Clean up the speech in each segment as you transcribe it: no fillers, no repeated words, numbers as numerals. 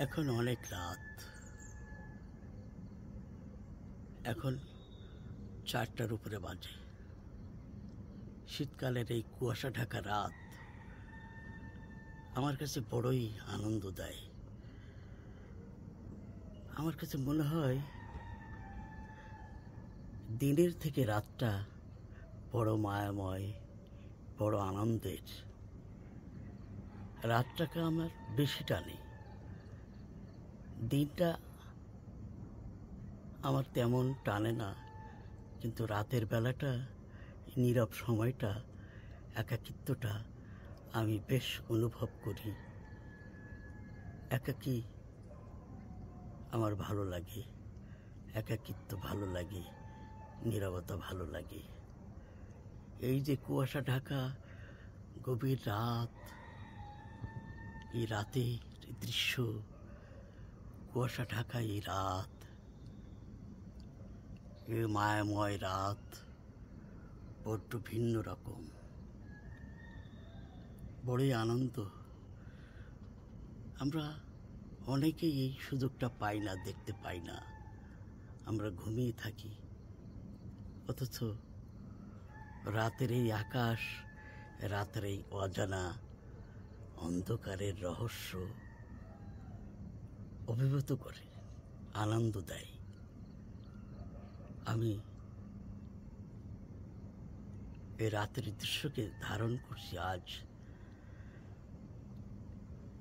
এখন অনেক রাত। এখন 4টার উপরে বাজে। শীতকালের এই কুয়াশা ঢাকা রাত আমার কাছে বড়ই আনন্দ দেয়। আমার কাছে মনে হয় দিনের থেকে রাতটা বড় মায়াময়, বড় আনন্দের। রাতটাকে আমার বেশি টানে, দিনটা আমার তেমন টানে না, কিন্তু রাতের বেলাটা, নীরব সময়টা, একাকিত্বটা আমি বেশ অনুভব করি। একাকী আমার ভালো লাগে, একাকিত্ব ভালো লাগে, নীরবতা ভালো লাগে। এই যে কুয়াশা ঢাকা গভীর রাত, এই রাতের দৃশ্য, কুয়াশা ঢাকা এই রাত, এই মায়াময় রাত বড্ড ভিন্ন রকম, বড়ই আনন্দ। আমরা অনেকেই এই সুযোগটা পাই না, দেখতে পাই না। আমরা ঘুমিয়ে থাকি, অথচ রাতের এই আকাশ, রাতের এই অজানা অন্ধকারের রহস্য অভিভূত করে, আনন্দ দেয়। আমি এই রাতের দৃশ্যকে ধারণ করছি আজ।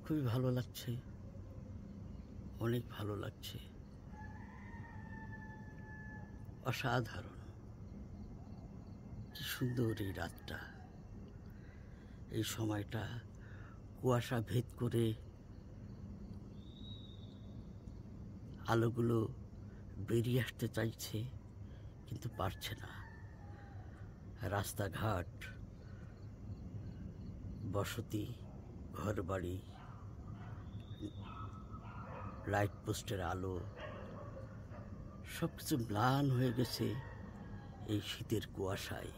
খুবই ভালো লাগছে, অনেক ভালো লাগছে, অসাধারণ। কি সুন্দর এই রাতটা, এই সময়টা। কুয়াশা ভেদ করে আলোগুলো বেরিয়ে আসতে চাইছে, কিন্তু পারছে না। রাস্তাঘাট, বসতি, ঘরবাড়ি, লাইট পোস্টের আলো সব কিছু ম্লান হয়ে গেছে এই শীতের কুয়াশায়।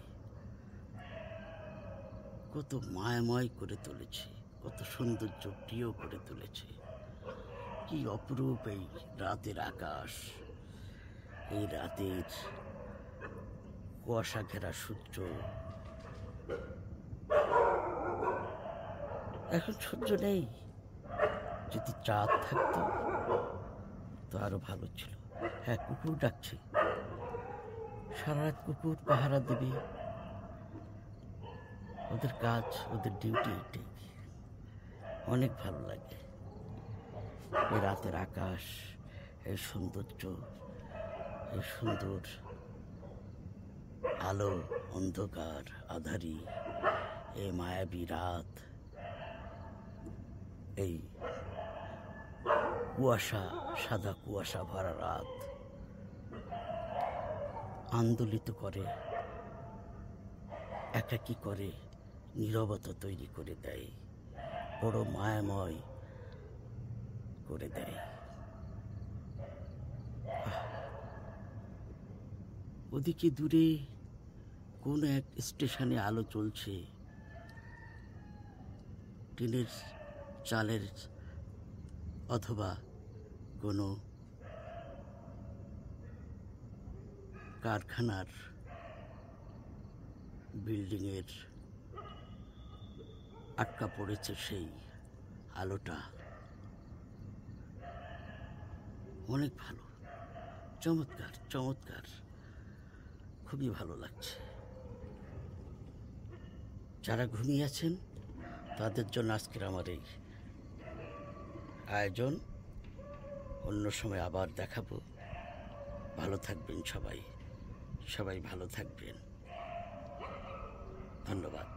কত মায়াময় করে তুলেছে, কত সৌন্দর্য প্রিয় করে তুলেছে। কি অপরূপ এই রাতের আকাশ, এই রাতের কুয়াশা ঘেরা সূর্য। এখন সূর্য নেই, যদি চাঁদ থাকতো তো আরো ভালো ছিল। হ্যাঁ, কুকুর ডাকছে, সারা রাত কুকুর পাহারা দেবে। ওদের কাজ, ওদের ডিউটি এটাই। অনেক ভালো লাগে এই রাতের আকাশ, এই সৌন্দর্য, এই সুন্দর আলো, অন্ধকার, আঁধারি, এই মায়াবী রাত, এই কুয়াশা, সাদা কুয়াশা ভরা রাত আন্দোলিত করে, একাকী করে, নীরবতা তৈরি করে দেয়, বড় মায়াময় করে দেয়। ওদিকে দূরে কোন এক স্টেশনে আলো জ্বলছে, টিনের চালের অথবা কোনো কারখানার বিল্ডিংয়ের আটকা পড়েছে সেই আলোটা। অনেক ভালো, চমৎকার চমৎকার, খুবই ভালো লাগছে। যারা ঘুমিয়ে আছেন তাদের জন্য আজকের আমার এই আয়োজন। অন্য সময় আবার দেখাবো। ভালো থাকবেন সবাই, সবাই ভালো থাকবেন। ধন্যবাদ।